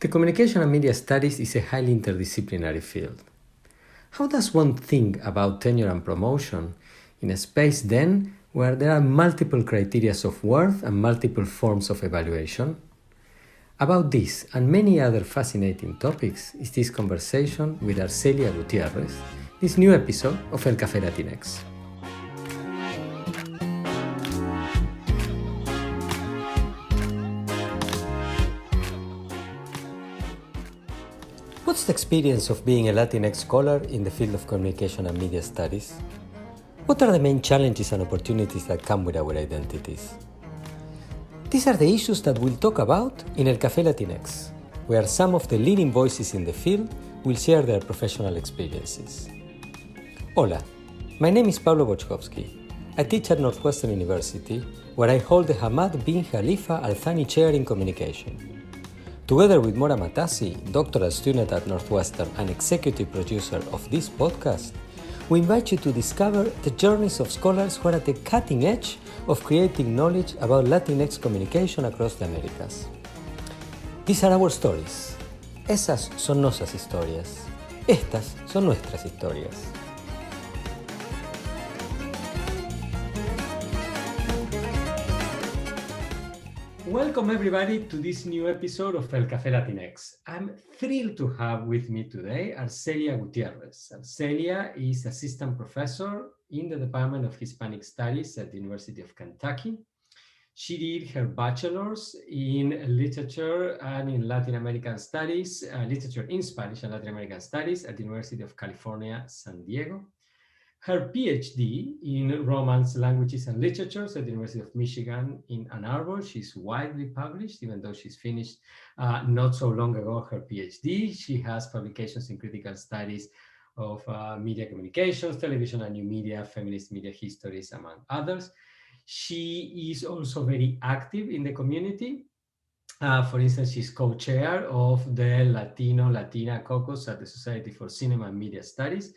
The communication and media studies is a highly interdisciplinary field. How does one think about tenure and promotion in a space then where there are multiple criteria of worth and multiple forms of evaluation? About this and many other fascinating topics is this conversation with Arcelia Gutiérrez, this new episode of El Café Latinx. What's the experience of being a Latinx scholar in the field of communication and media studies? What are the main challenges and opportunities that come with our identities? These are the issues that we'll talk about in El Café Latinx, where some of the leading voices in the field will share their professional experiences. Hola, my name is Pablo Boczkowski. I teach at Northwestern University, where I hold the Hamad bin Khalifa Al Thani Chair in Communication. Together with Mora Matassi, doctoral student at Northwestern and executive producer of this podcast, we invite you to discover the journeys of scholars who are at the cutting edge of creating knowledge about Latinx communication across the Americas. These are our stories. Esas son nuestras historias. Estas son nuestras historias. Welcome everybody to this new episode of El Café Latinx. I'm thrilled to have with me today Arcelia Gutiérrez. Arcelia is assistant professor in the Department of Hispanic Studies at the University of Kentucky. She did her bachelor's in literature and in Latin American studies, literature in Spanish and Latin American studies at the University of California, San Diego. Her PhD in Romance, Languages, and Literatures at the University of Michigan in Ann Arbor. She's widely published, even though she's finished not so long ago her PhD. She has publications in critical studies of media communications, television and new media, feminist media histories, among others. She is also very active in the community. For instance, she's co-chair of the Latina caucus at the Society for Cinema and Media Studies.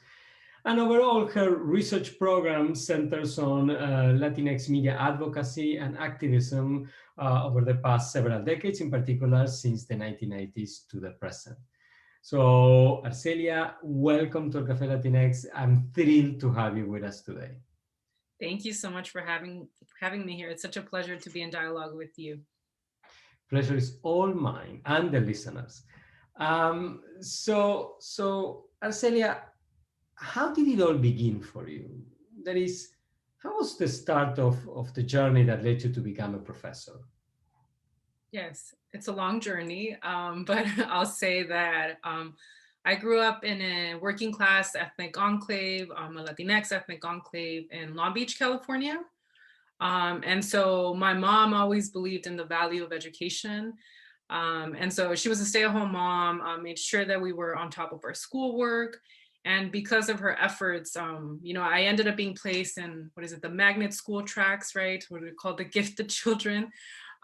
And overall, her research program centers on Latinx media advocacy and activism over the past several decades, in particular since the 1990s to the present. So, Arcelia, welcome to El Café Latinx. I'm thrilled to have you with us today. Thank you so much for having me here. It's such a pleasure to be in dialogue with you. Pleasure is all mine and the listeners. So Arcelia, how did it all begin for you? That is, how was the start of the journey that led you to become a professor? Yes, it's a long journey, but I'll say that I grew up in a working class ethnic enclave, a Latinx ethnic enclave in Long Beach, California. And so my mom always believed in the value of education. And so she was a stay-at-home mom, made sure that we were on top of our schoolwork. And because of her efforts, I ended up being placed in, the magnet school tracks, right? What we call the gifted children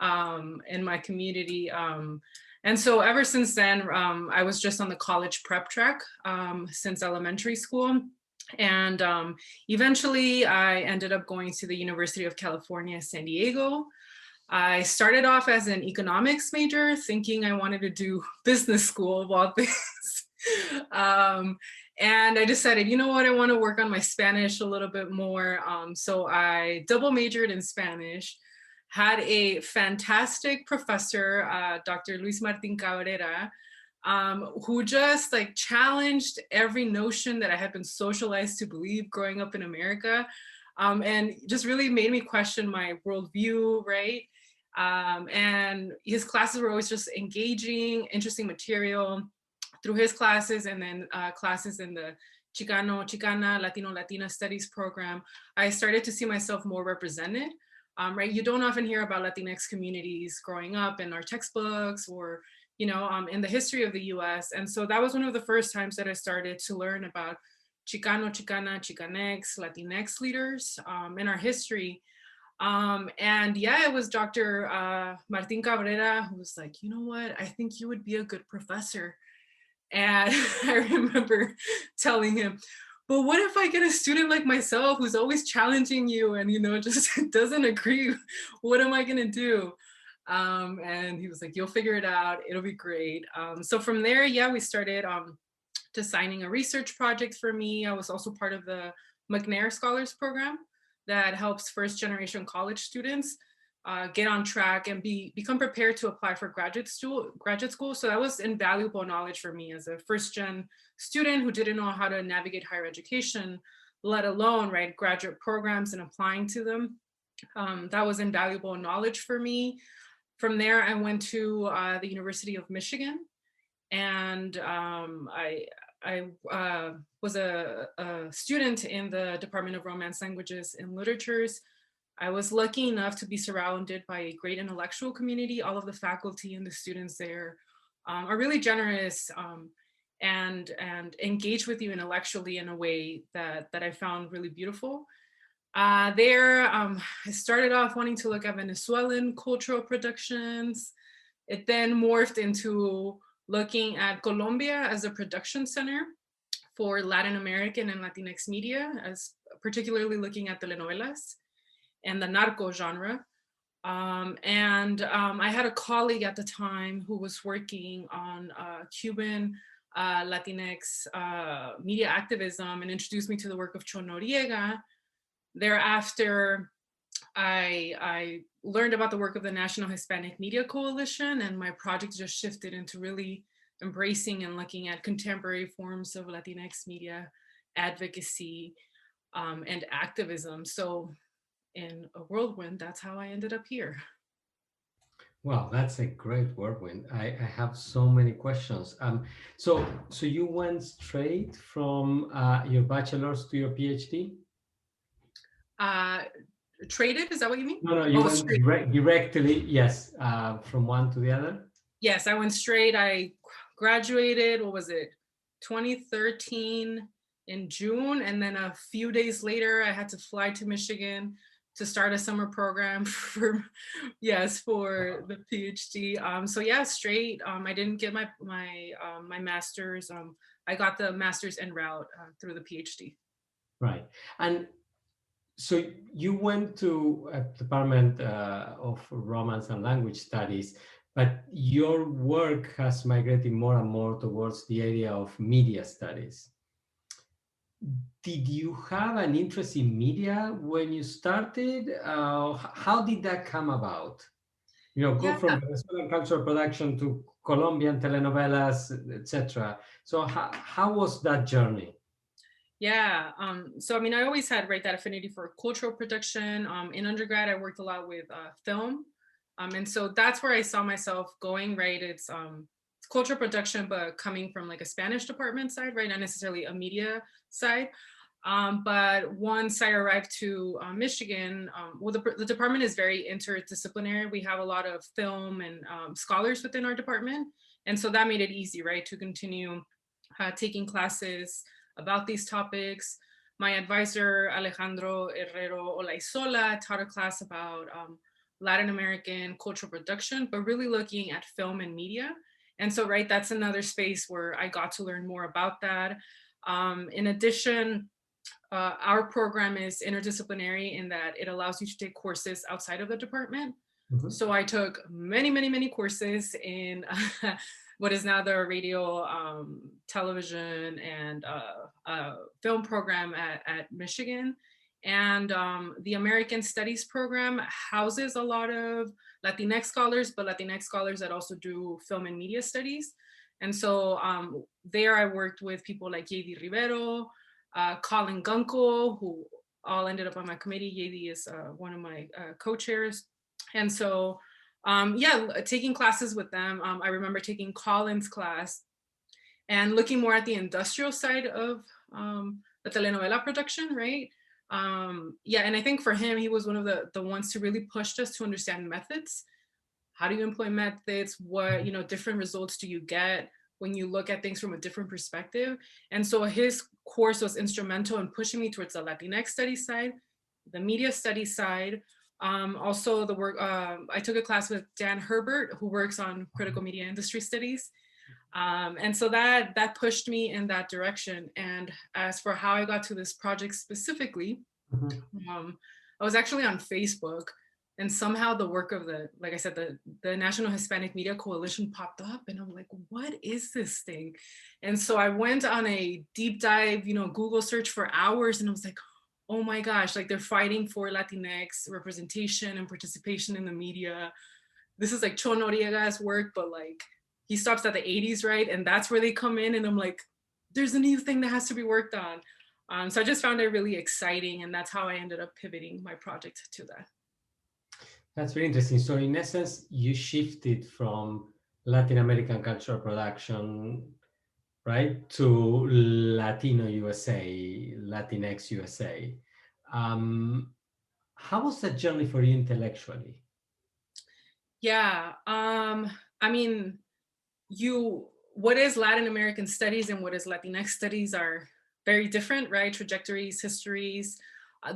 in my community. And so ever since then, I was just on the college prep track since elementary school. And eventually I ended up going to the University of California, San Diego. I started off as an economics major, thinking I wanted to do business school of all things. And I decided, you know what, I want to work on my Spanish a little bit more. So I double majored in Spanish, had a fantastic professor, Dr. Luis Martin Cabrera, who just challenged every notion that I had been socialized to believe growing up in America, and just really made me question my worldview, right? And his classes were always just engaging, interesting material. Through his classes and then classes in the Chicana, Latino, Latina studies program, I started to see myself more represented, right? You don't often hear about Latinx communities growing up in our textbooks or, in the history of the US. And so that was one of the first times that I started to learn about Chicano, Chicana, Chicanx, Latinx leaders in our history. And yeah, it was Dr. Martin Cabrera who was like, you know what, I think you would be a good professor. And I remember telling him, but what if I get a student like myself who's always challenging you and, just doesn't agree? What am I going to do? And he was like, you'll figure it out. It'll be great. So from there, yeah, we started designing a research project for me. I was also part of the McNair Scholars Program that helps first generation college students get on track and become prepared to apply for graduate school. So that was invaluable knowledge for me as a first gen student who didn't know how to navigate higher education, let alone write graduate programs and applying to them. That was invaluable knowledge for me. From there, I went to the University of Michigan, and I was a student in the Department of Romance Languages and Literatures. I was lucky enough to be surrounded by a great intellectual community. All of the faculty and the students there are really generous and engage with you intellectually in a way that I found really beautiful. There, I started off wanting to look at Venezuelan cultural productions. It then morphed into looking at Colombia as a production center for Latin American and Latinx media, as particularly looking at telenovelas and the narco genre. I had a colleague at the time who was working on Cuban Latinx media activism and introduced me to the work of Cho Noriega. Thereafter, I learned about the work of the National Hispanic Media Coalition, and my project just shifted into really embracing and looking at contemporary forms of Latinx media advocacy and activism. So in a whirlwind, that's how I ended up here. Wow, that's a great whirlwind. I have so many questions. So you went straight from your bachelor's to your PhD? Traded, is that what you mean? No, you went directly, yes, from one to the other? Yes, I went straight. I graduated, what was it, 2013 in June. And then a few days later, I had to fly to Michigan to start a summer program for the PhD. So yeah, straight. I didn't get my master's. I got the master's en route through the PhD. Right. And so you went to a Department of Romance and Language Studies, but your work has migrated more and more towards the area of media studies. Did you have an interest in media when you started? How did that come about? Go from Venezuelan cultural production to Colombian telenovelas, etc. So how was that journey? Yeah, so I mean, I always had that affinity for cultural production. In undergrad, I worked a lot with film. And so that's where I saw myself going, right? It's cultural production, but coming from like a Spanish department side, right? Not necessarily a media side. But once I arrived to Michigan, well, the department is very interdisciplinary. We have a lot of film and scholars within our department. And so that made it easy, right? To continue taking classes about these topics. My advisor, Alejandro Herrero Olaizola, taught a class about Latin American cultural production, but really looking at film and media. And so, right, that's another space where I got to learn more about that. In addition, our program is interdisciplinary in that it allows you to take courses outside of the department. Mm-hmm. So I took many courses in what is now the radio, television, and film program at Michigan. And the American Studies program houses a lot of Latinx scholars, but Latinx scholars that also do film and media studies. And so there I worked with people like Yedi Rivero, Colin Gunkel, who all ended up on my committee. Yedi is one of my co-chairs. And so, taking classes with them. I remember taking Colin's class and looking more at the industrial side of the telenovela production, right? And I think for him, he was one of the ones who really pushed us to understand methods. How do you employ methods? What, different results do you get when you look at things from a different perspective? And so his course was instrumental in pushing me towards the Latinx studies side, the media studies side. Also the work, I took a class with Dan Herbert, who works on critical media industry studies. And so that pushed me in that direction. And as for how I got to this project specifically, I was actually on Facebook. And somehow the work of the, like I said, the National Hispanic Media Coalition popped up, and I'm like, what is this thing? And so I went on a deep dive, Google search for hours, and I was like, oh my gosh, like they're fighting for Latinx representation and participation in the media. This is like Cho Noriega's work, but like he stops at the 80s, right? And that's where they come in, and I'm like, there's a new thing that has to be worked on. So I just found it really exciting, and that's how I ended up pivoting my project to that. That's very interesting. So in essence, you shifted from Latin American cultural production, right, to Latino USA, Latinx USA. How was that journey for you intellectually? Yeah, I mean, what is Latin American studies and what is Latinx studies are very different, right? Trajectories, histories.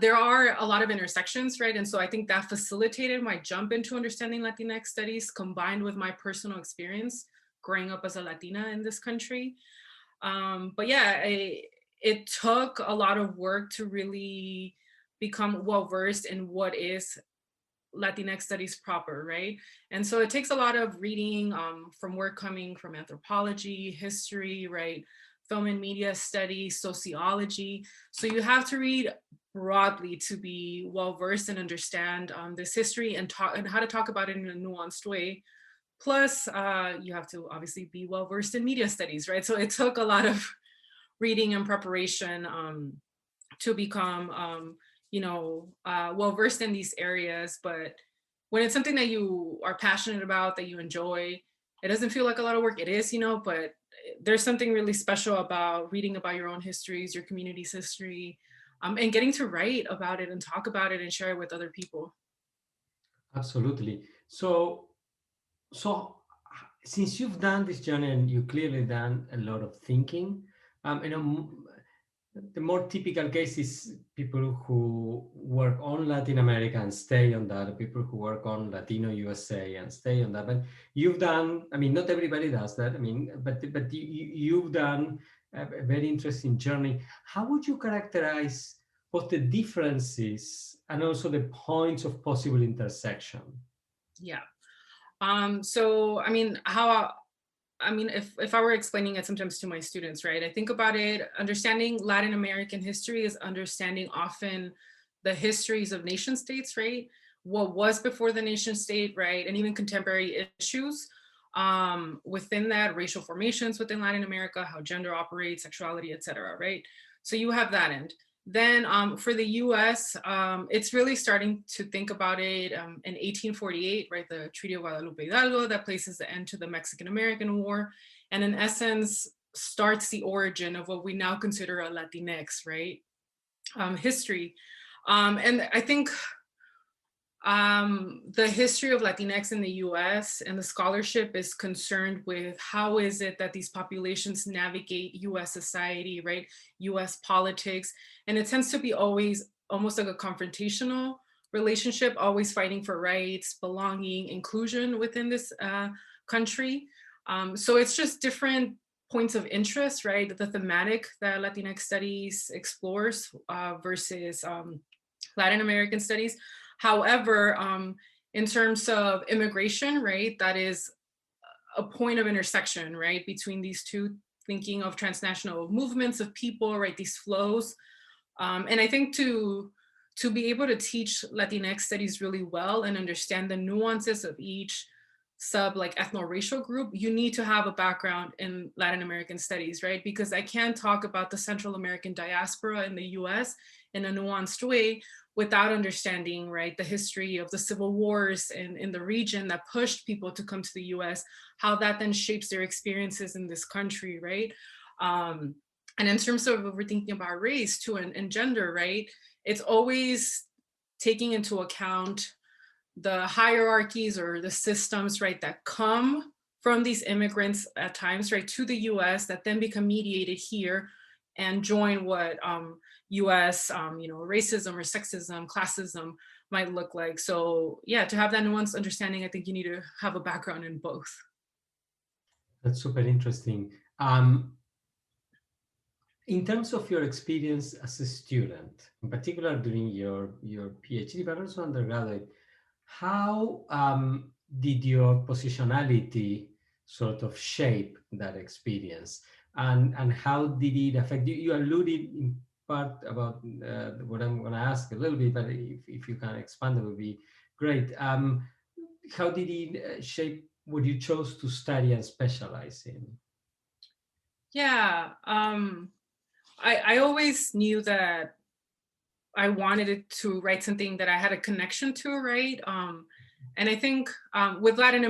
There are a lot of intersections, right? And so I think that facilitated my jump into understanding Latinx studies combined with my personal experience growing up as a Latina in this country. But yeah, it took a lot of work to really become well-versed in what is Latinx studies proper, right? And so it takes a lot of reading from work coming from anthropology, history, right? Film and media studies, sociology. So you have to read broadly to be well-versed and understand this history and how to talk about it in a nuanced way. Plus, you have to obviously be well-versed in media studies, right? So it took a lot of reading and preparation to become well-versed in these areas. But when it's something that you are passionate about, that you enjoy, it doesn't feel like a lot of work. It is, but there's something really special about reading about your own histories, your community's history, and getting to write about it and talk about it and share it with other people. Absolutely. So since you've done this journey and you clearly done a lot of thinking, the more typical case is people who work on Latin America and stay on that, people who work on Latino USA and stay on that. But you've done, not everybody does that. But you've done a very interesting journey. How would you characterize both the differences and also the points of possible intersection? Yeah. So, if I were explaining it sometimes to my students, right, I think about it, understanding Latin American history is understanding often the histories of nation states, right? What was before the nation state, right? And even contemporary issues within that, racial formations within Latin America, how gender operates, sexuality, et cetera, right? So you have that end. Then for the US, it's really starting to think about it in 1848, right? The Treaty of Guadalupe Hidalgo that places the end to the Mexican-American War. And in essence, starts the origin of what we now consider a Latinx, right? History. And I think the history of Latinx in the US and the scholarship is concerned with how is it that these populations navigate US society, right? US politics. And it tends to be always almost like a confrontational relationship, always fighting for rights, belonging, inclusion within this country. So it's just different points of interest, right? The thematic that Latinx studies explores versus Latin American studies. However, in terms of immigration, right, that is a point of intersection, right, between these two, thinking of transnational movements of people, right, these flows. And I think to be able to teach Latinx studies really well and understand the nuances of each like ethno-racial group, you need to have a background in Latin American studies, right? Because I can't talk about the Central American diaspora in the US in a nuanced way without understanding, right, the history of the civil wars in the region that pushed people to come to the US, how that then shapes their experiences in this country, right? And in terms of we're thinking about race too and gender, right, it's always taking into account the hierarchies or the systems, right, that come from these immigrants at times, right, to the US that then become mediated here and join what US, racism or sexism, classism might look like. So yeah, to have that nuanced understanding, I think you need to have a background in both. That's super interesting. In terms of your experience as a student, in particular during your PhD, but also undergraduate, How did your positionality sort of shape that experience, and how did it affect you? You alluded in part about what I'm going to ask a little bit, but if you can expand, it would be great. How did it shape what you chose to study and specialize in? Yeah, I always knew that I wanted it to write something that I had a connection to, right? And I think with Latin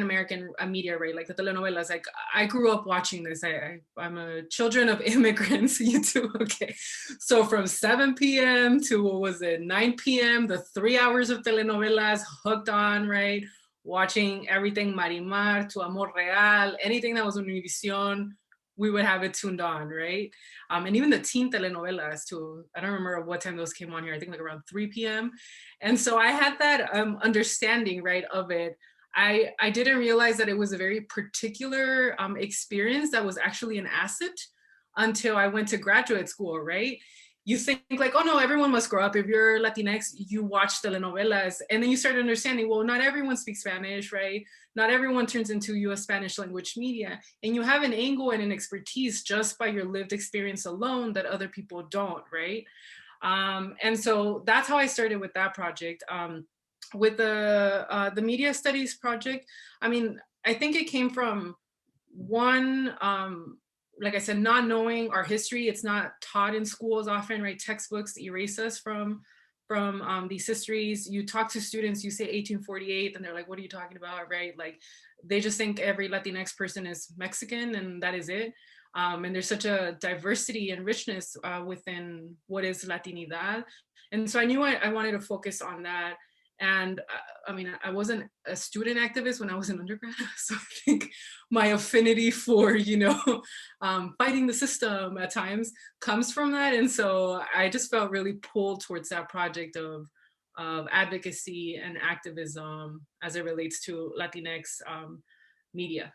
American media, right, like the telenovelas, like I grew up watching this. I'm a children of immigrants, you too, okay. So from 7 p.m. to what was it, 9 p.m., the 3 hours of telenovelas, hooked on, right? Watching everything Marimar to Amor Real, anything that was on Univision, we would have it tuned on, right? And even the teen telenovelas too. I don't remember what time those came on here. I think like around 3 p.m. And so I had that understanding, right, of it. I didn't realize that it was a very particular experience that was actually an asset until I went to graduate school, right? You think like, oh no, everyone must grow up. If you're Latinx, you watch telenovelas. And then you start understanding, well, not everyone speaks Spanish, right? Not everyone turns into US Spanish language media. And you have an angle and an expertise just by your lived experience alone that other people don't, right? And so that's how I started with that project. With the media studies project, I mean, I think it came from one, like I said, not knowing our history. It's not taught in schools often, right? Textbooks erase us from these histories. You talk to students, you say 1848, and they're like, what are you talking about, right? Like they just think every Latinx person is Mexican and that is it. And there's such a diversity and richness within what is Latinidad. And so I knew I wanted to focus on that. And I mean, I wasn't a student activist when I was an undergrad. So I think my affinity for, fighting the system at times comes from that. And so I just felt really pulled towards that project of advocacy and activism as it relates to Latinx media.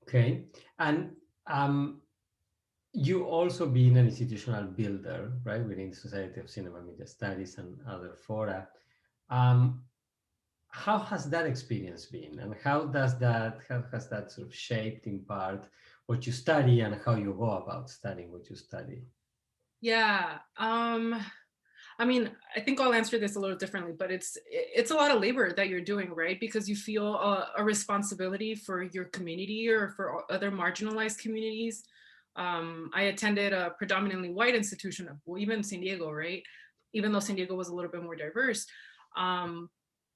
Okay, and you also being an institutional builder, right, within the Society of Cinema Media Studies and other fora. Um, how has that experience been, and how has that sort of shaped in part what you study and how you go about studying what you study? Yeah. I mean, I think I'll answer this a little differently, but it's a lot of labor that you're doing, right? Because you feel a responsibility for your community or for other marginalized communities. I attended a predominantly white institution, well, even San Diego, right? Even though San Diego was a little bit more diverse. Um,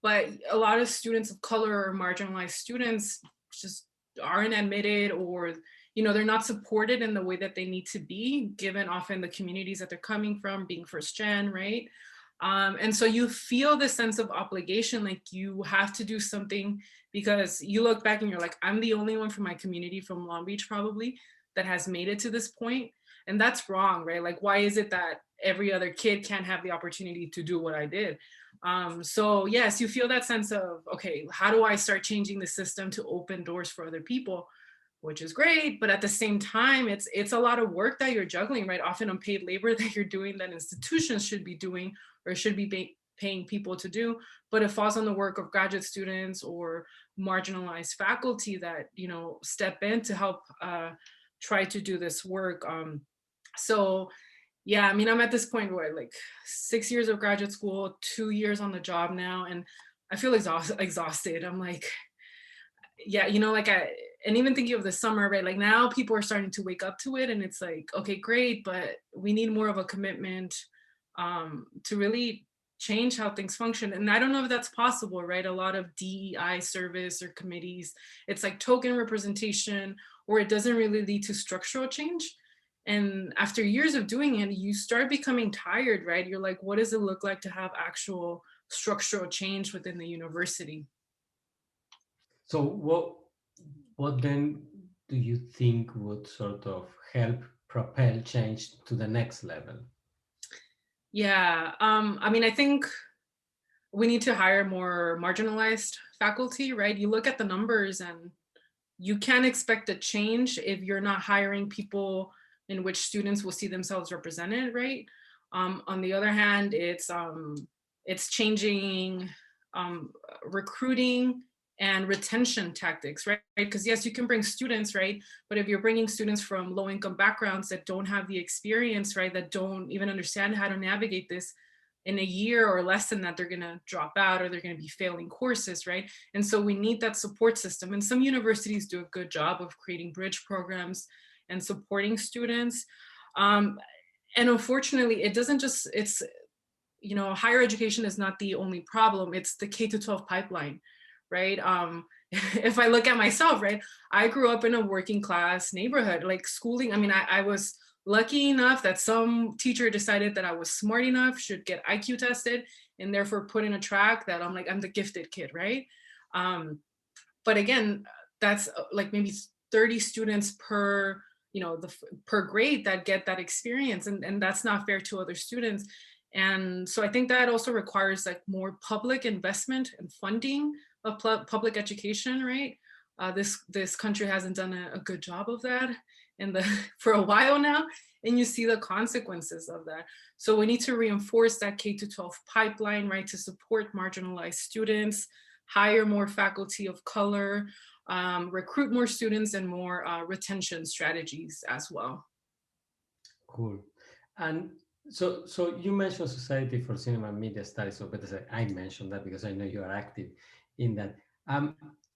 but a lot of students of color or marginalized students just aren't admitted, or they're not supported in the way that they need to be, given often the communities that they're coming from, being first gen, right? And so you feel this sense of obligation, like you have to do something, because you look back and you're like, I'm the only one from my community from Long Beach probably that has made it to this point. And that's wrong, right? Like, why is it that every other kid can't have the opportunity to do what I did? So yes, you feel that sense of, okay, how do I start changing the system to open doors for other people? Which is great, but at the same time, it's a lot of work that you're juggling, right? Often unpaid labor that you're doing that institutions should be doing or should be paying people to do, but it falls on the work of graduate students or marginalized faculty that step in to help try to do this work. So yeah, I mean, I'm at this point where like 6 years of graduate school, 2 years on the job now, and I feel exhausted. I'm like, yeah, and even thinking of the summer, right? Like now people are starting to wake up to it, and it's like, okay, great, but we need more of a commitment to really change how things function. And I don't know if that's possible, right? A lot of DEI service or committees, it's like token representation, or it doesn't really lead to structural change. And after years of doing it, you start becoming tired, right? You're like, what does it look like to have actual structural change within the university? So what then do you think would sort of help propel change to the next level? Yeah, I mean, I think we need to hire more marginalized faculty, right? You look at the numbers and you can't expect a change if you're not hiring people in which students will see themselves represented, right? On the other hand, it's it's changing recruiting and retention tactics, right? Because yes, you can bring students, right? But if you're bringing students from low income backgrounds that don't have the experience, right, that don't even understand how to navigate this, in a year or less than that, they're gonna drop out or they're gonna be failing courses, right? And so we need that support system. And some universities do a good job of creating bridge programs and supporting students. And unfortunately, it doesn't just, it's, you know, higher education is not the only problem. It's the K-12 pipeline, right? If I look at myself, right, I grew up in a working class neighborhood, like schooling. I mean, I was lucky enough that some teacher decided that I was smart enough, should get IQ tested, and therefore put in a track that I'm like, I'm the gifted kid, right? But again, that's like maybe 30 students per, you know, per grade that get that experience, and that's not fair to other students. And so I think that also requires like more public investment and funding of public education, right? This country hasn't done a good job of that in the for a while now, and you see the consequences of that. So we need to reinforce that K-12 pipeline, right, to support marginalized students, hire more faculty of color, recruit more students, and more retention strategies as well. Cool. And so you mentioned Society for Cinema and Media Studies, or better say, I mentioned that because I know you are active in that.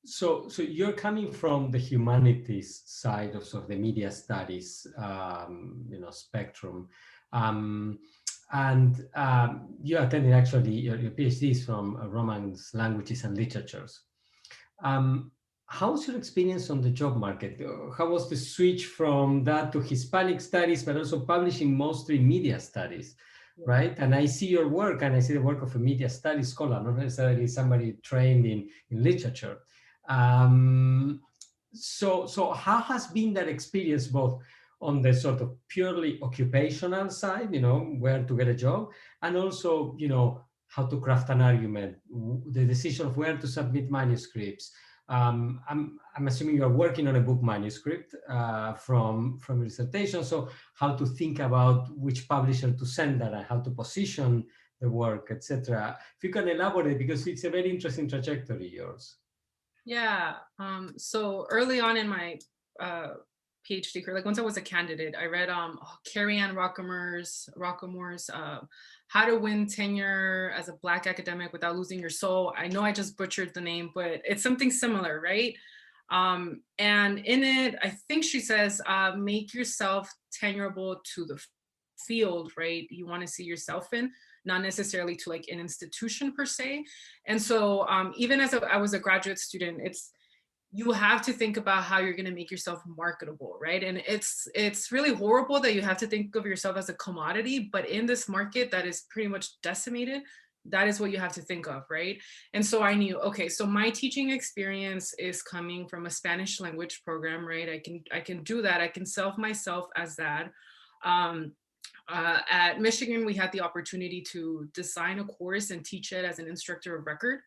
So you're coming from the humanities side of sort of the media studies, you know, spectrum, and you attended actually your PhDs from Romance languages and literatures. How's your experience on the job market? How was the switch from that to Hispanic studies, but also publishing mostly media studies, right? And I see your work, and I see the work of a media studies scholar, not necessarily somebody trained in literature. So how has been that experience, both on the sort of purely occupational side, you know, where to get a job, and also, you know, how to craft an argument, the decision of where to submit manuscripts. I'm assuming you are working on a book manuscript from your dissertation. So how to think about which publisher to send that and how to position the work, etc. If you can elaborate, because it's a very interesting trajectory, yours. Yeah. So early on in my PhD career, like once I was a candidate, I read Carrie Ann Rockamore's How to Win Tenure as a Black Academic Without Losing Your Soul. I know I just butchered the name, but it's something similar, right? And in it, I think she says, make yourself tenurable to the field, right? You want to see yourself in, not necessarily to like an institution per se. And so even as I was a graduate student, you have to think about how you're going to make yourself marketable, right? And it's really horrible that you have to think of yourself as a commodity, but in this market that is pretty much decimated, that is what you have to think of, right? And so I knew, okay, so my teaching experience is coming from a Spanish language program, right? I can do that. I can self myself as that. At Michigan, we had the opportunity to design a course and teach it as an instructor of record.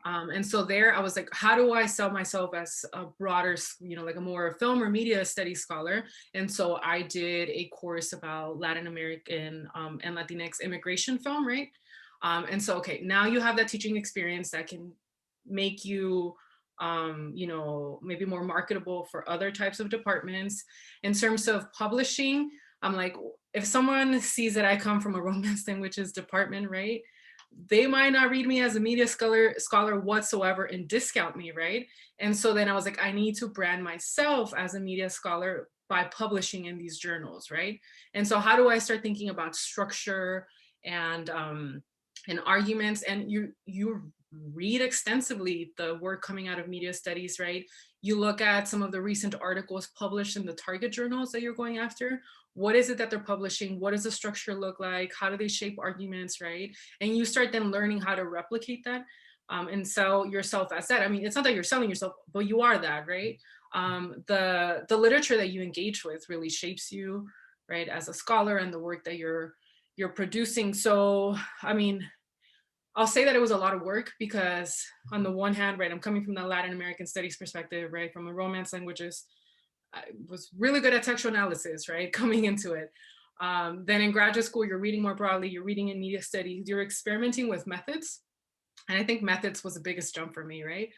And so there I was like, how do I sell myself as a broader, you know, like a more film or media studies scholar? And so I did a course about Latin American and Latinx immigration film, right? And so, okay, now you have that teaching experience that can make you, you know, maybe more marketable for other types of departments. In terms of publishing, I'm like, if someone sees that I come from a Romance languages department, right? They might not read me as a media scholar whatsoever and discount me, right? And so then I was like, I need to brand myself as a media scholar by publishing in these journals, right? And so how do I start thinking about structure and arguments? And you read extensively the work coming out of media studies, right? You look at some of the recent articles published in the target journals that you're going after. What is it that they're publishing? What does the structure look like? How do they shape arguments, right? And you start then learning how to replicate that and sell yourself as that. I mean, it's not that you're selling yourself, but you are that, right? The literature that you engage with really shapes you, right, as a scholar, and the work that you're producing. So, I mean, I'll say that it was a lot of work because on the one hand, right, I'm coming from the Latin American studies perspective, right, from the Romance languages. I was really good at textual analysis, right, coming into it. Then in graduate school, you're reading more broadly, you're reading in media studies, you're experimenting with methods. And I think methods was the biggest jump for me, right?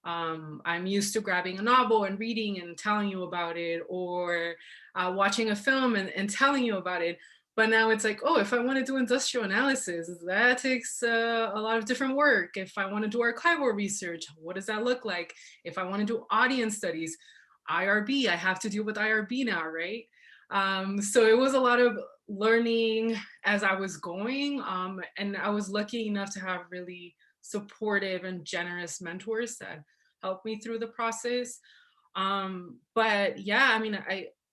I'm used to grabbing a novel and reading and telling you about it, or watching a film and telling you about it. But now it's like, oh, if I want to do industrial analysis, that takes a lot of different work. If I want to do archival research, what does that look like? If I want to do audience studies, IRB, I have to deal with IRB now, right? So it was a lot of learning as I was going. And I was lucky enough to have really supportive and generous mentors that helped me through the process. But yeah, I mean,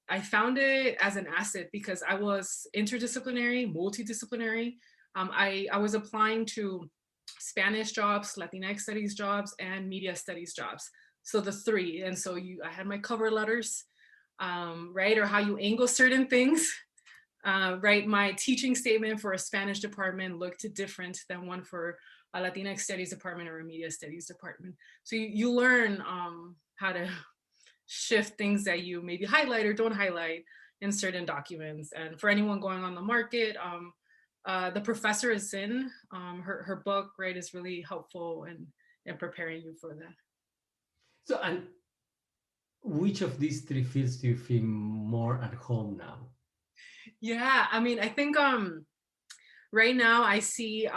I found it as an asset because I was interdisciplinary, multidisciplinary. I was applying to Spanish jobs, Latinx studies jobs, and media studies jobs. So the three. And so I had my cover letters, right? Or how you angle certain things, right? My teaching statement for a Spanish department looked different than one for a Latinx studies department or a media studies department. So you learn how to shift things that you maybe highlight or don't highlight in certain documents. And for anyone going on the market, the professor is in her book, right, is really helpful in preparing you for that. So, and which of these three fields do you feel more at home now? Yeah, I mean, I think right now I see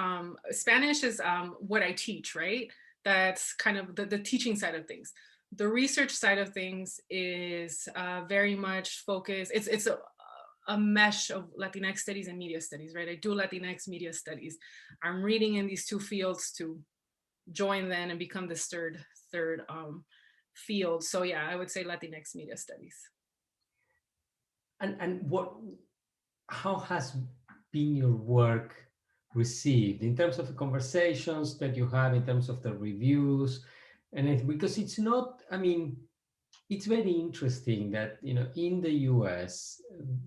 Spanish is what I teach, right? That's kind of the teaching side of things. The research side of things is very much focused. It's a mesh of Latinx studies and media studies, right? I do Latinx media studies. I'm reading in these two fields to join then and become this third field. So yeah, I would say Latinx media studies. And how has been your work received in terms of the conversations that you have, in terms of the reviews, and because it's not, I mean, it's very interesting that, you know, in the US,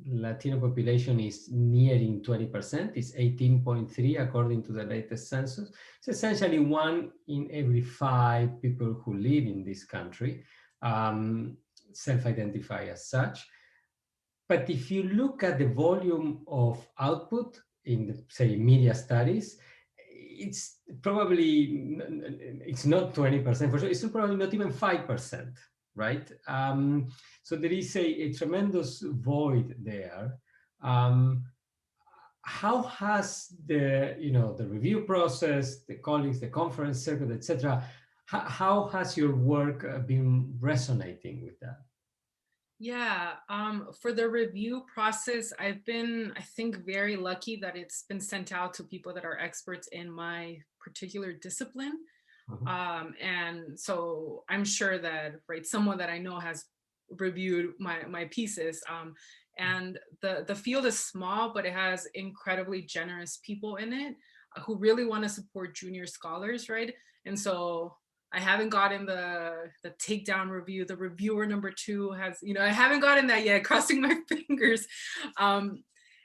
Latino population is nearing 20%. It's 18.3 according to the latest census. It's essentially 1 in every 5 people who live in this country self-identify as such. But if you look at the volume of output in the, say, media studies, it's probably, it's not 20% for sure, it's probably not even 5%, right? So there is a tremendous void there. How has the, you know, the review process, the colleagues, the conference circuit, etc., how has your work been resonating with that? Yeah, for the review process, I've been, I think, very lucky that it's been sent out to people that are experts in my particular discipline. And so I'm sure that, right, someone that I know has reviewed my pieces. And the field is small, but it has incredibly generous people in it who really want to support junior scholars, right? And so I haven't gotten the takedown review. The reviewer number 2 has, you know, I haven't gotten that yet, crossing my fingers.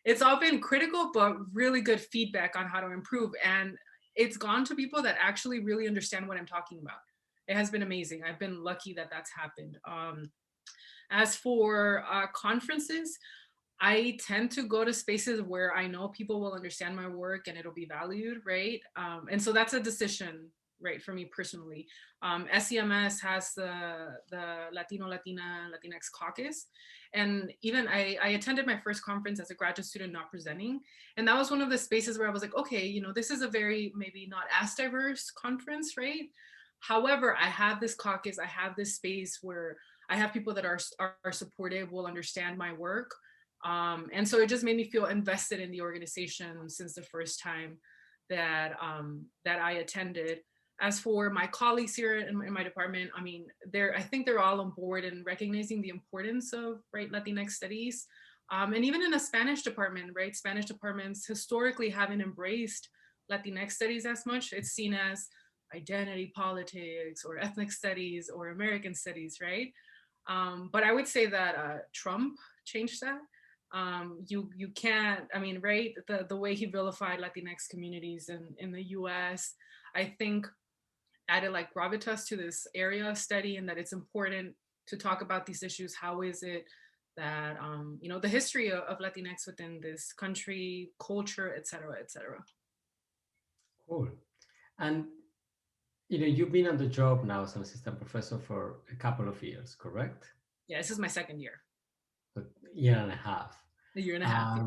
It's all been critical, but really good feedback on how to improve. And it's gone to people that actually really understand what I'm talking about. It has been amazing. I've been lucky that that's happened. As for conferences, I tend to go to spaces where I know people will understand my work and it'll be valued, right? And so that's a decision, right, for me personally. SEMS has the Latinx caucus. And even I attended my first conference as a graduate student not presenting. And that was one of the spaces where I was like, okay, you know, this is a very maybe not as diverse conference, right? However, I have this caucus, I have this space where I have people that are supportive, will understand my work. And so it just made me feel invested in the organization since the first time that I attended. As for my colleagues here in my department, I mean, I think they're all on board and recognizing the importance of, right, Latinx studies. And even in a Spanish department, right, Spanish departments historically haven't embraced Latinx studies as much. It's seen as identity politics or ethnic studies or American studies, right? But I would say that Trump changed that. You can't, I mean, right, the way he vilified Latinx communities in the US, I think added like gravitas to this area of study, and that it's important to talk about these issues. How is it that, the history of Latinx within this country, culture, et cetera, et cetera. Cool. And you've been on the job now as an assistant professor for a couple of years, correct? Yeah, this is my second year. A year and a half. A year and a half.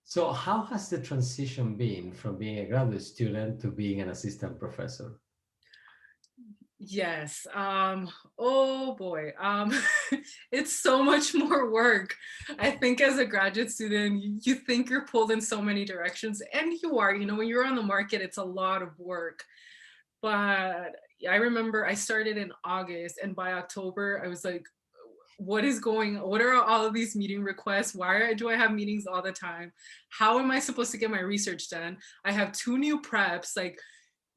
So how has the transition been from being a graduate student to being an assistant professor? Yes. Oh boy. It's so much more work. I think as a graduate student, you think you're pulled in so many directions, and you are. When you're on the market, it's a lot of work. But I remember I started in August, and by October, I was like, what are all of these meeting requests? Why do I have meetings all the time? How am I supposed to get my research done? I have 2 new preps. Like,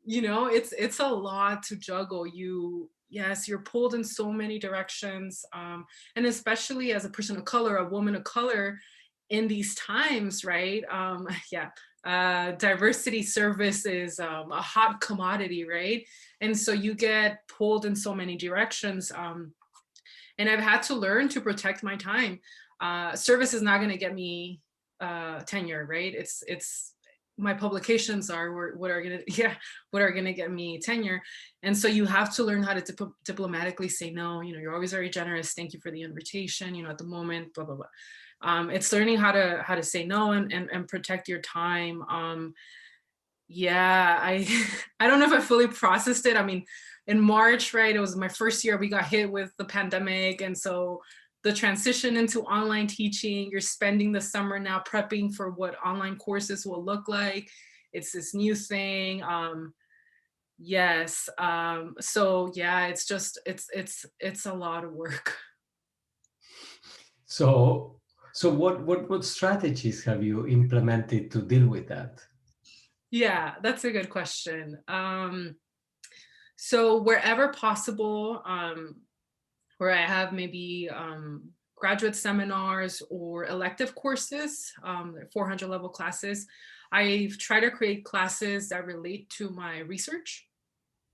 it's a lot to juggle. You're pulled in so many directions. And especially as a person of color, a woman of color in these times, right? Diversity service is a hot commodity, right? And so you get pulled in so many directions. And I've had to learn to protect my time. Service is not going to get me tenure, right? It's my publications are what are going to get me tenure. And so you have to learn how to diplomatically say no. You're always very generous. Thank you for the invitation. At the moment, blah blah blah. It's learning how to say no and protect your time. I I don't know if I fully processed it. I mean, in March, right, it was my first year, we got hit with the pandemic. And so the transition into online teaching, you're spending the summer now prepping for what online courses will look like. It's this new thing. It's a lot of work. So what strategies have you implemented to deal with that? Yeah, that's a good question. So wherever possible, where I have maybe graduate seminars or elective courses, 400 level classes, I've tried to create classes that relate to my research.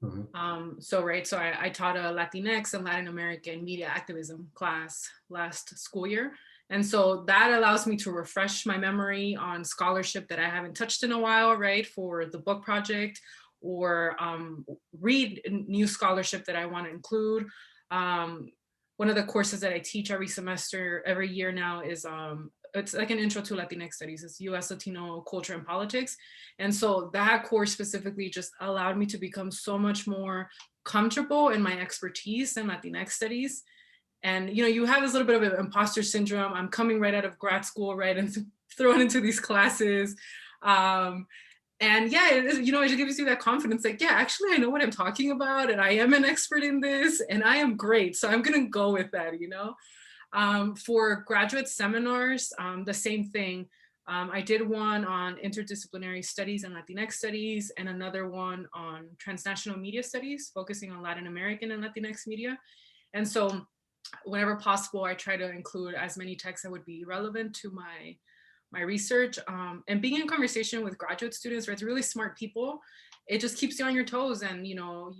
Mm-hmm. So I taught a Latinx and Latin American media activism class last school year. And so that allows me to refresh my memory on scholarship that I haven't touched in a while, right, for the book project, or read new scholarship that I want to include. One of the courses that I teach every semester, every year now is it's like an intro to Latinx studies. It's US Latino culture and politics. And so that course specifically just allowed me to become so much more comfortable in my expertise in Latinx studies. And, you have this little bit of an imposter syndrome. I'm coming right out of grad school, right, and thrown into these classes. And yeah, it gives you that confidence, like, yeah, actually, I know what I'm talking about, and I am an expert in this, and I am great. So I'm going to go with that, For graduate seminars, the same thing. I did one on interdisciplinary studies and Latinx studies, and another one on transnational media studies, focusing on Latin American and Latinx media. And so whenever possible, I try to include as many texts that would be relevant to my research, and being in conversation with graduate students, right, really smart people. It just keeps you on your toes. And,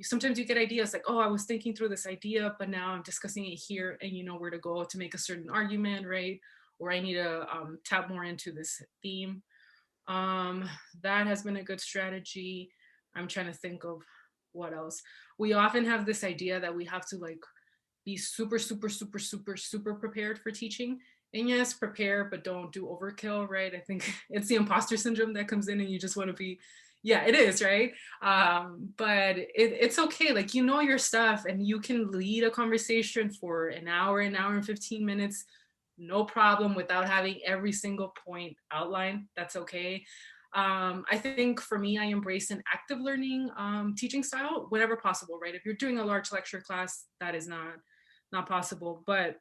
sometimes you get ideas like, oh, I was thinking through this idea, but now I'm discussing it here, and you know where to go to make a certain argument, right? Or I need to tap more into this theme. That has been a good strategy. I'm trying to think of what else. We often have this idea that we have to be super, super, super, super, super prepared for teaching. And yes, prepare, but don't do overkill, right? I think it's the imposter syndrome that comes in, and you just want to be, yeah, it is, right? But it's okay. Your stuff, and you can lead a conversation for an hour and 15 minutes, no problem, without having every single point outlined. That's okay. I think for me, I embrace an active learning teaching style whenever possible, right? If you're doing a large lecture class, that is not possible, but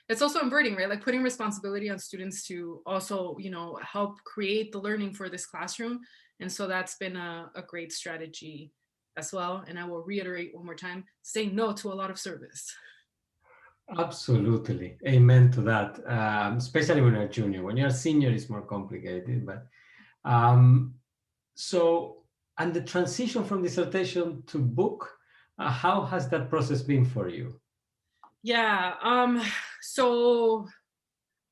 it's also inverting, right? Like putting responsibility on students to also, help create the learning for this classroom. And so that's been a great strategy as well. And I will reiterate one more time, say no to a lot of service. Absolutely. Amen to that. Especially when you're a junior. When you're a senior, it's more complicated. But and the transition from dissertation to book, how has that process been for you? Yeah. So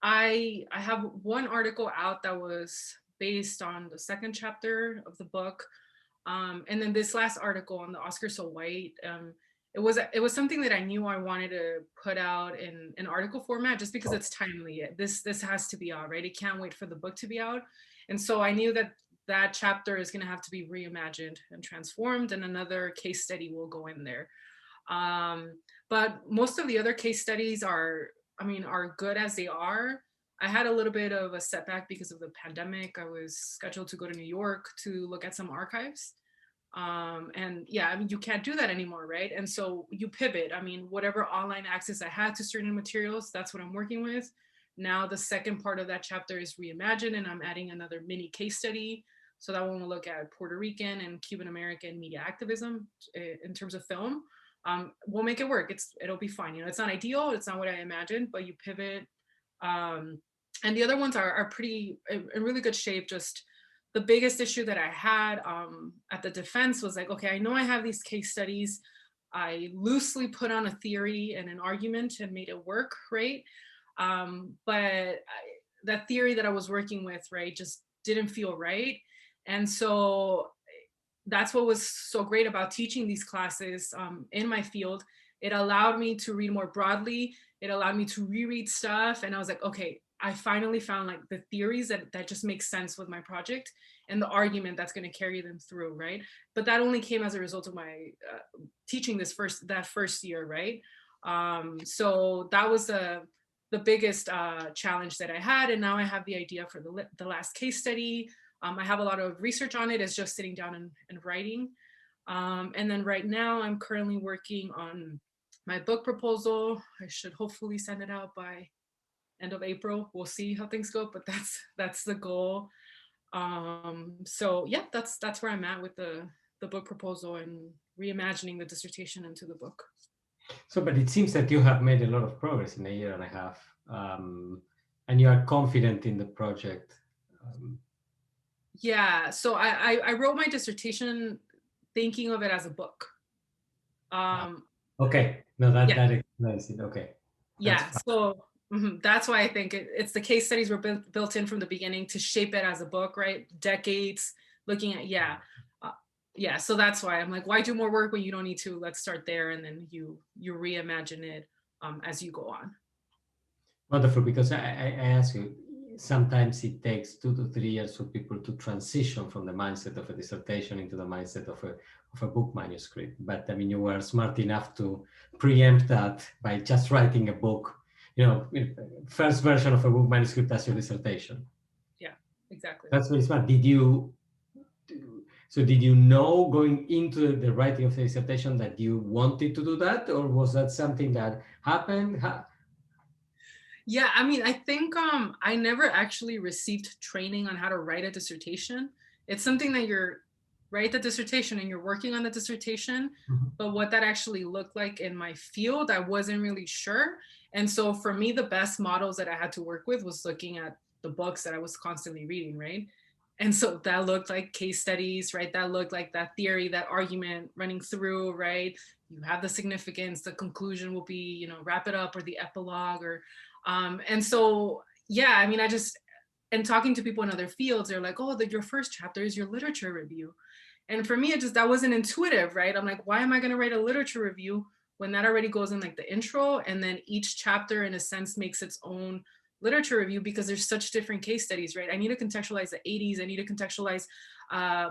I have one article out that was based on the second chapter of the book. And then this last article on the Oscar So White, it was something that I knew I wanted to put out in an article format just because it's timely. This has to be out, right? It can't wait for the book to be out. And so I knew that that chapter is going to have to be reimagined and transformed, and another case study will go in there. Um, but most of the other case studies are good as they are. I had a little bit of a setback because of the pandemic. I was scheduled to go to New York to look at some archives. And yeah, I mean, you can't do that anymore, right? And so you pivot. I mean, whatever online access I had to certain materials, that's what I'm working with. Now the second part of that chapter is reimagined, and I'm adding another mini case study. So that one will look at Puerto Rican and Cuban American media activism in terms of film. We'll make it work. It'll be fine. It's not ideal. It's not what I imagined, but you pivot. And the other ones are pretty in really good shape. Just the biggest issue that I had at the defense was like, okay, I know I have these case studies. I loosely put on a theory and an argument and made it work, right? But that theory that I was working with, right, just didn't feel right. And so that's what was so great about teaching these classes in my field. It allowed me to read more broadly. It allowed me to reread stuff. And I was like, okay, I finally found like the theories that just make sense with my project and the argument that's going to carry them through, right? But that only came as a result of my teaching that first year, right? So that was the biggest challenge that I had. And now I have the idea for the last case study. I have a lot of research on it. It's just sitting down and writing. And then right now I'm currently working on my book proposal. I should hopefully send it out by end of April. We'll see how things go, but that's the goal. So yeah, that's where I'm at with the book proposal and reimagining the dissertation into the book. So, but it seems that you have made a lot of progress in a year and a half, and you are confident in the project. Yeah, so I wrote my dissertation thinking of it as a book. Okay, no, that explains it. Okay. Yeah, so that's why I think it's the case studies were built in from the beginning to shape it as a book, right? Decades looking at, yeah. So that's why I'm like, why do more work when you don't need to? Let's start there, and then you reimagine it as you go on. Wonderful, because I ask you, sometimes it takes 2 to 3 years for people to transition from the mindset of a dissertation into the mindset of a book manuscript. But I mean, you were smart enough to preempt that by just writing a book, first version of a book manuscript as your dissertation. Yeah, exactly. That's very smart. Did you know going into the writing of the dissertation that you wanted to do that, or was that something that happened? Yeah, I mean, I think I never actually received training on how to write a dissertation. It's something that you're write the dissertation and you're working on the dissertation, but what that actually looked like in my field, I wasn't really sure. And so for me, the best models that I had to work with was looking at the books that I was constantly reading, right? And so that looked like case studies, right? That looked like that theory, that argument running through, right? You have the significance, the conclusion will be, wrap it up, or the epilogue, or and so, yeah, I mean, and talking to people in other fields, they're like, oh, your first chapter is your literature review. And for me, that wasn't intuitive, right? I'm like, why am I going to write a literature review when that already goes in like the intro? And then each chapter, in a sense, makes its own literature review because there's such different case studies, right? I need to contextualize the 80s. I need to contextualize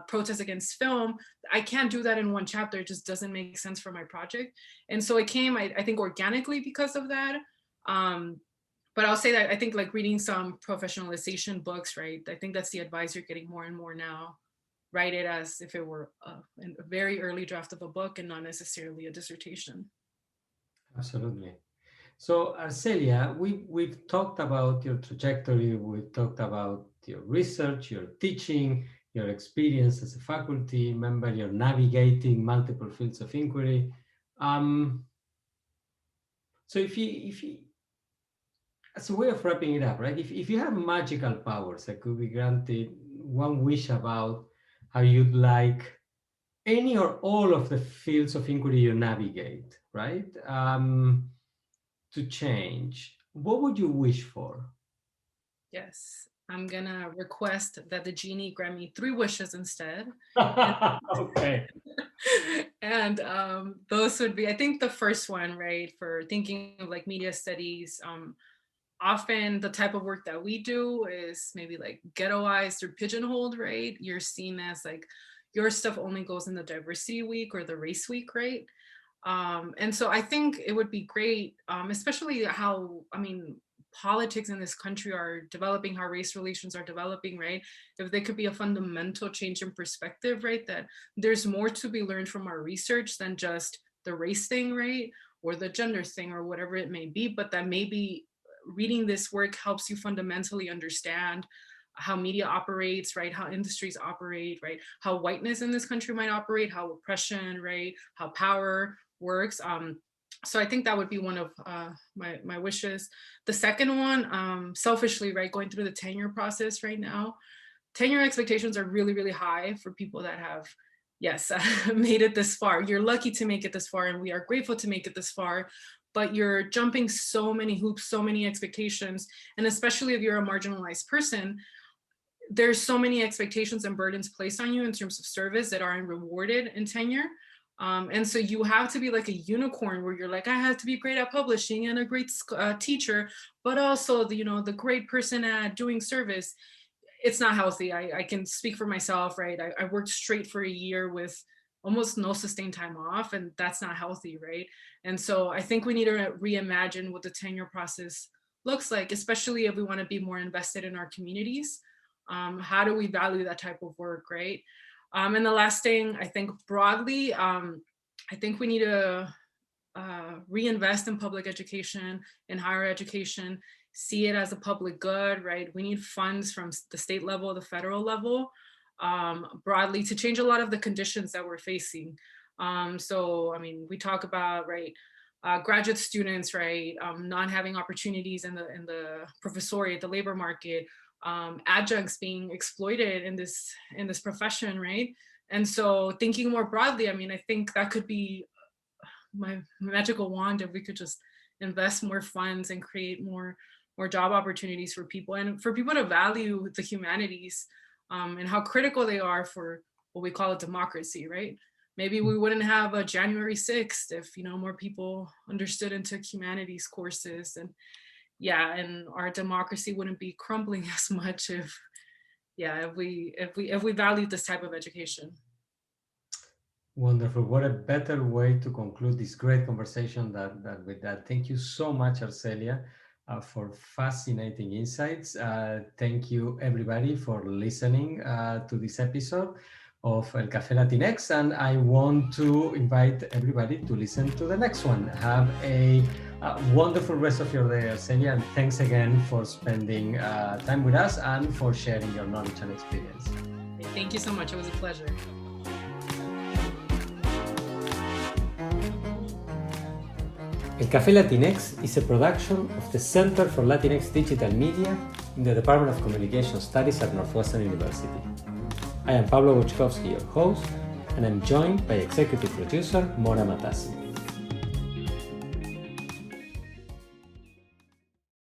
protests against film. I can't do that in one chapter. It just doesn't make sense for my project. And so it came, I think, organically because of that. But I'll say that I think like reading some professionalization books, right? I think that's the advice you're getting more and more now. Write it as if it were a very early draft of a book and not necessarily a dissertation. Absolutely. So Arcelia, we've talked about your trajectory, we've talked about your research, your teaching, your experience as a faculty member, you're navigating multiple fields of inquiry. So if you as a way of wrapping it up, right? If you have magical powers that could be granted one wish about how you'd like any or all of the fields of inquiry you navigate, right? to change, what would you wish for? Yes, I'm gonna request that the genie grant me 3 wishes instead. Okay. And those would be, I think the first one, right, for thinking of like media studies, often the type of work that we do is maybe like ghettoized or pigeonholed, right? You're seen as like your stuff only goes in the diversity week or the race week, right? And so I think it would be great, especially how, I mean, politics in this country are developing, how race relations are developing, right? If there could be a fundamental change in perspective, right? That there's more to be learned from our research than just the race thing, right? Or the gender thing or whatever it may be, but that maybe reading this work helps you fundamentally understand how media operates, right? How industries operate, right? How whiteness in this country might operate, how oppression, right? How power works. So I think that would be one of my wishes. The second one, selfishly, right, going through the tenure process right now, tenure expectations are really, really high for people that have, yes, made it this far. You're lucky to make it this far, and we are grateful to make it this far, but you're jumping so many hoops, so many expectations, and especially if you're a marginalized person, there's so many expectations and burdens placed on you in terms of service that aren't rewarded in tenure. And so you have to be like a unicorn where you're like, I have to be great at publishing and a great teacher, but also the great person at doing service. It's not healthy. I can speak for myself, right? I worked straight for a year with almost no sustained time off, and that's not healthy, right? And so I think we need to reimagine what the tenure process looks like, especially if we want to be more invested in our communities. How do we value that type of work, right? And the last thing, I think broadly, I think we need to reinvest in public education, in higher education, see it as a public good, right? We need funds from the state level, the federal level, broadly to change a lot of the conditions that we're facing. So, I mean, we talk about, right, graduate students, right, not having opportunities in the professoriate, the labor market, adjuncts being exploited in this profession, right? And so thinking more broadly, I mean, I think that could be my magical wand if we could just invest more funds and create more job opportunities for people, and for people to value the humanities, and how critical they are for what we call a democracy, right? Maybe we wouldn't have a January 6th if more people understood and took humanities courses, and our democracy wouldn't be crumbling as much if we valued this type of education. Wonderful. What a better way to conclude this great conversation than with that. Thank you so much, Arcelia, for fascinating insights. Thank you, everybody, for listening to this episode of El Café Latinx. And I want to invite everybody to listen to the next one. Have a wonderful rest of your day, Arcelia. And thanks again for spending time with us and for sharing your knowledge and experience. Thank you so much. It was a pleasure. El Café Latinx is a production of the Center for Latinx Digital Media in the Department of Communication Studies at Northwestern University. I am Pablo Boczkowski, your host, and I'm joined by executive producer Mona Matassi.